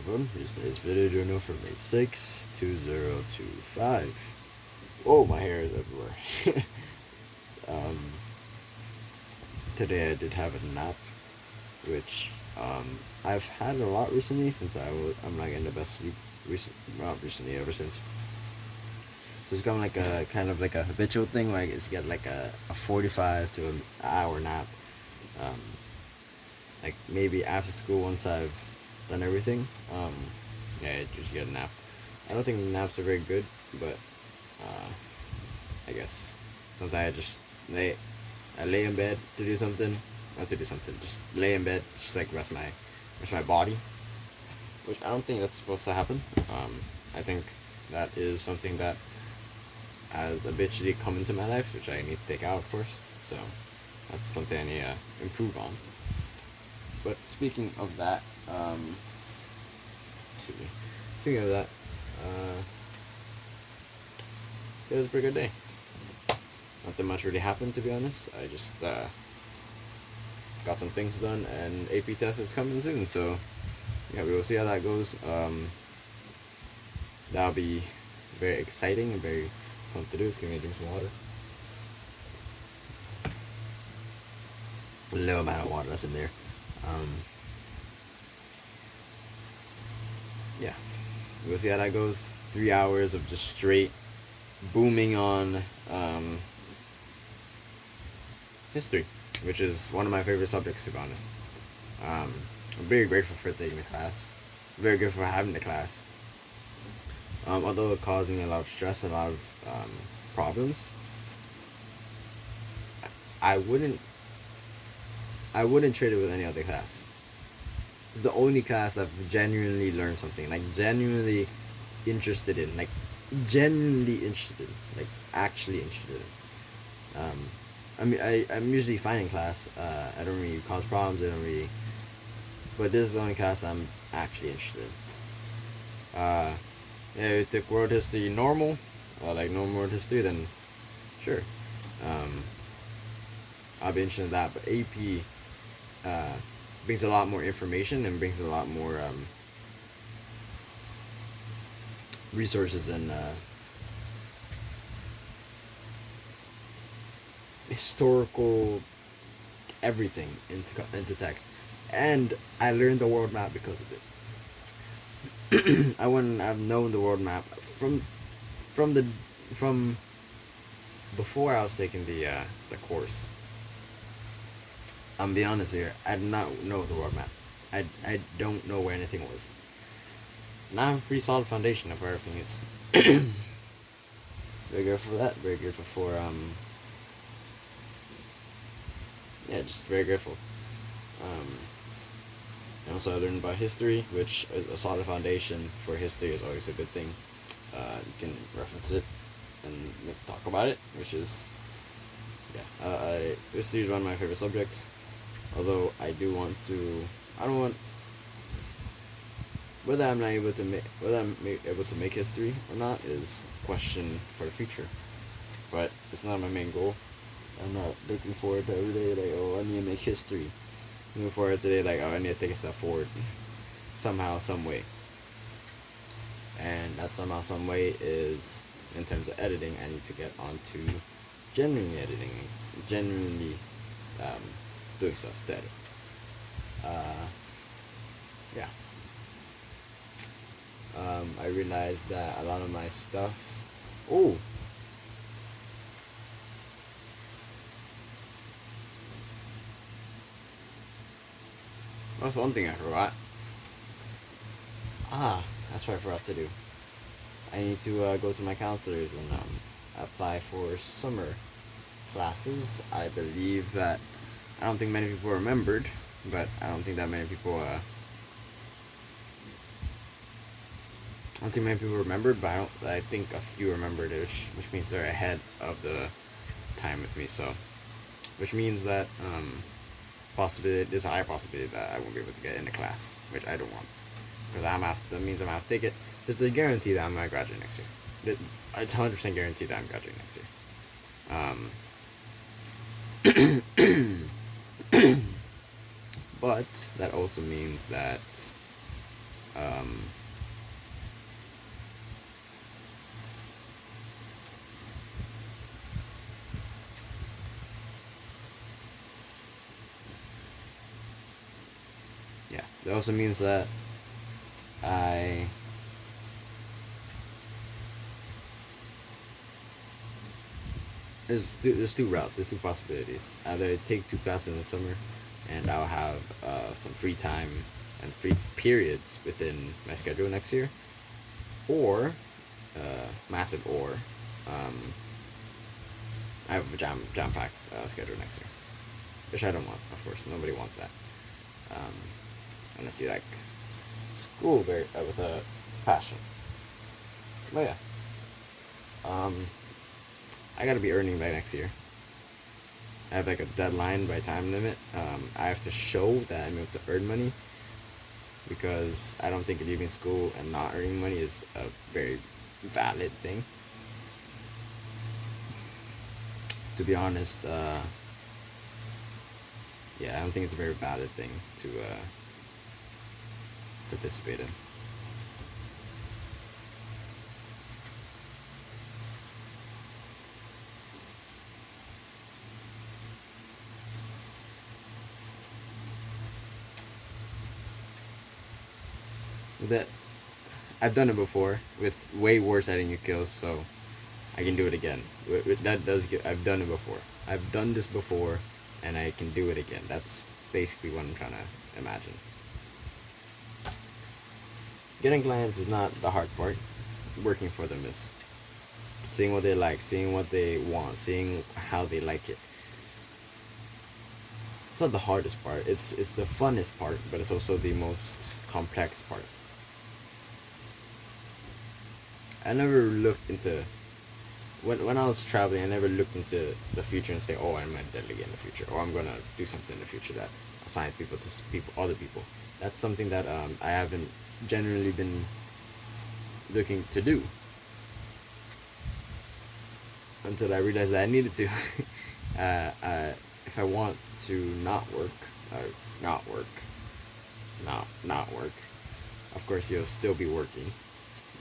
everyone. Here's today's video journal for May 6, 2025. Oh, my hair is everywhere. um, Today I did have a nap, which I've had a lot recently since I'm not getting the best sleep. Not recently, ever since. So it's become like a kind of like a habitual thing. Like it's get like a 45 to an hour nap. Um, like maybe after school once I've done everything. Yeah, I just get a nap. I don't think naps are very good, but uh, I guess sometimes I lay in bed to do something, not to do something, just lay in bed, just like rest my body, which I don't think that's supposed to happen. I think that is something that has habitually come into my life, which I need to take out, of course. So that's something I need to improve on. But excuse me. Speaking of that, uh, it was a pretty good day. Nothing much really happened, to be honest. I just got some things done, and AP test is coming soon, so yeah, we will see how that goes. That'll be very exciting and very fun to do. Just give me a drink some water. A little amount of water that's in there. Um, yeah, we'll see how that goes. 3 hours of just straight booming on history, which is one of my favorite subjects, to be honest. I'm very grateful for taking the class. Very grateful for having the class. Although it caused me a lot of stress and a lot of problems, I wouldn't I wouldn't trade it with any other class. It's the only class that I've genuinely learned something, like genuinely interested in, genuinely interested in, like actually interested in. I mean, I'm usually fine in class. I don't really cause problems. I don't really, but this is the only class I'm actually interested in. Yeah, we took world history normal, like normal world history. Then sure, um, I'll be interested in that. But AP uh, brings a lot more information and brings a lot more resources and historical everything into text. And I learned the world map because of it. I wouldn't have known the world map from the from before I was taking the course. I'm be honest here. I did not know the world map. I don't know where anything was. Now I have a pretty solid foundation of where everything is. Very grateful for that. Very grateful for yeah, just very grateful. Um, and also I learned about history, which a solid foundation for history is always a good thing. You can reference it and talk about it, which is yeah. History is one of my favorite subjects. Although I don't want whether I'm able to make history or not is a question for the future. But it's not my main goal. I'm not looking forward to every day like, oh, I need to make history. Looking forward today like, oh, I need to take a step forward somehow, some way. And that somehow, some way is in terms of editing. I need to get onto genuinely editing, genuinely doing stuff to edit. Yeah. I realized that a lot of my stuff. Oh, that's one thing I forgot. That's what I forgot to do. I need to go to my counselors and apply for summer classes. I believe that I don't think many people remembered, but I don't think that many people. I don't think many people remembered, but I think a few remembered, which means they're ahead of the time with me. So, which means that there's a high possibility that I won't be able to get into class, which I don't want, because that means I'm gonna have to take it. There's a guarantee that I'm gonna graduate next year. It's 100% guaranteed that I'm graduating next year. But that also means that Um, yeah, that also means that I there's two routes, there's two possibilities. Either take two classes in the summer, and I'll have some free time and free periods within my schedule next year, or massive or um, I have a jam packed schedule next year, which I don't want. Of course, nobody wants that. Um, Unless you like school very with a passion. But yeah, um, I gotta be earning by next year. I have like a deadline by time limit. I have to show that I'm able to earn money, because I don't think leaving school and not earning money is a very valid thing. To be honest, yeah, I don't think it's a very valid thing to participate in. That I've done it before with way worse editing kills, so I can do it again. That does get. I've done it before. I've done this before, and I can do it again. That's basically what I'm trying to imagine. Getting clients is not the hard part. Working for them is. Seeing what they like, seeing what they want, seeing how they like it. It's not the hardest part. It's the funnest part, but it's also the most complex part. I never looked into when I was traveling. I never looked into the future and say, "Oh, I'm gonna delegate in the future," or "I'm gonna do something in the future that assign people to people, other people." That's something that I haven't generally been looking to do until I realized that I needed to. If I want to uh, not work, not work. Of course, you'll still be working,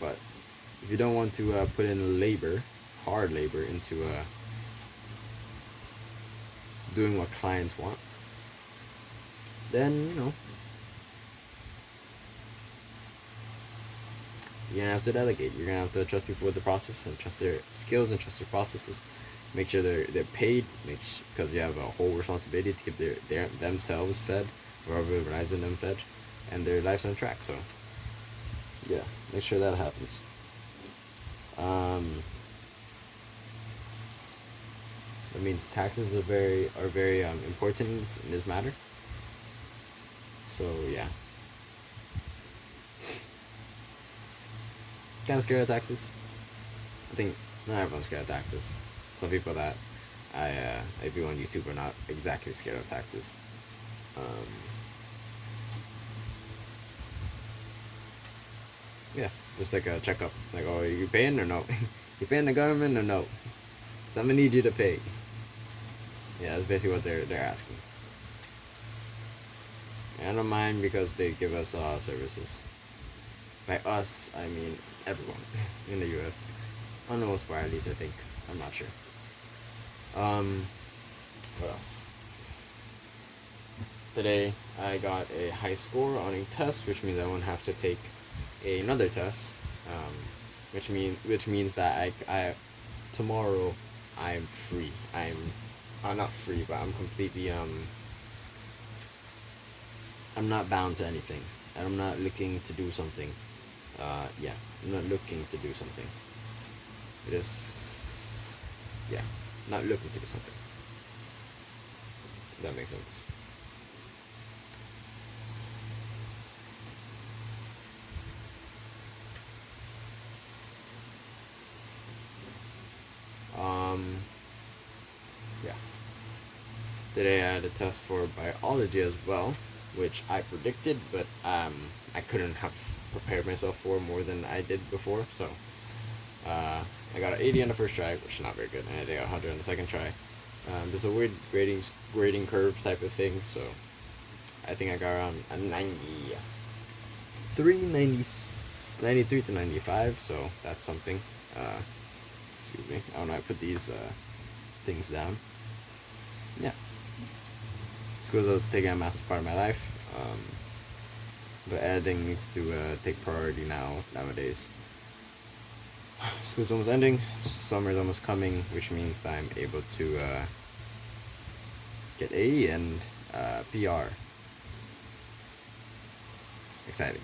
but if you don't want to put in labor, hard labor into doing what clients want, then you're gonna have to delegate. You're gonna have to trust people with the process and trust their skills and trust their processes. Make sure they're paid. Because you have a whole responsibility to keep their themselves fed, whoever relies on them fed, and their lives on track. So yeah, make sure that happens. Um, that means taxes are very important in this matter. So yeah, kind of scared of taxes. I think not everyone's scared of taxes. Some people that I view on YouTube are not exactly scared of taxes. Um, yeah, just like a checkup. Like, oh, are you paying or no? You paying the government or no? 'Cause I'm gonna need you to pay. Yeah, that's basically what they're asking. And I don't mind because they give us services. By us, I mean everyone in the U.S. On the most part, at least I think. I'm not sure. Um, what else? Today I got a high score on a test, which means I won't have to take another test. Um, which means that I tomorrow I'm free. I'm not free, but I'm not bound to anything. And I'm not looking to do something. Yeah, I'm not looking to do something. It is, yeah, not looking to do something. If that makes sense. Um, yeah. Today I had a test for biology as well, which I predicted, but I couldn't have prepared myself for more than I did before. So I got an 80 on the first try, which is not very good, and I got 100 on the second try. There's a weird grading curve type of thing, so I think I got around a 90. 93 to 95, so that's something. Excuse me. I don't know. I put these things down. Yeah, schools are taking a massive part of my life. But editing needs to take priority nowadays. School's almost ending. Summer's almost coming, which means that I'm able to get AE and PR. Exciting.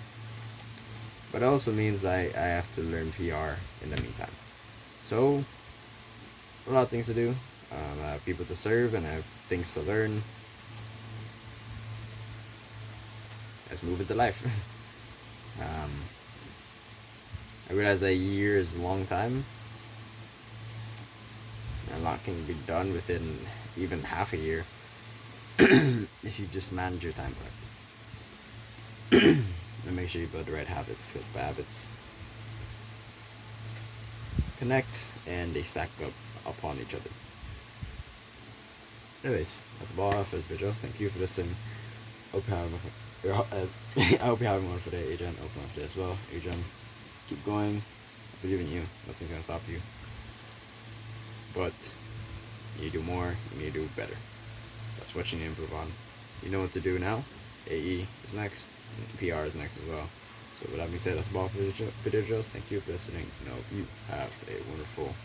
But it also means that I have to learn PR in the meantime. So, a lot of things to do. I have people to serve and I have things to learn. Let's move into life. I realize that a year is a long time. And a lot can be done within even half a year if you just manage your time correctly. And make sure you build the right habits, because the habits connect and they stack up upon each other. Anyways, that's about for this video. Thank you for listening. Hope you have I hope you're having one for today, Adrian. Hope one for today as well. Adrian, keep going. I believe in you. Nothing's gonna stop you. But you need to do more. You need to do better. That's what you need to improve on. You know what to do now. AE is next. PR is next as well. So with that being said, that's all for the video, Joes. Thank you for listening. You have a wonderful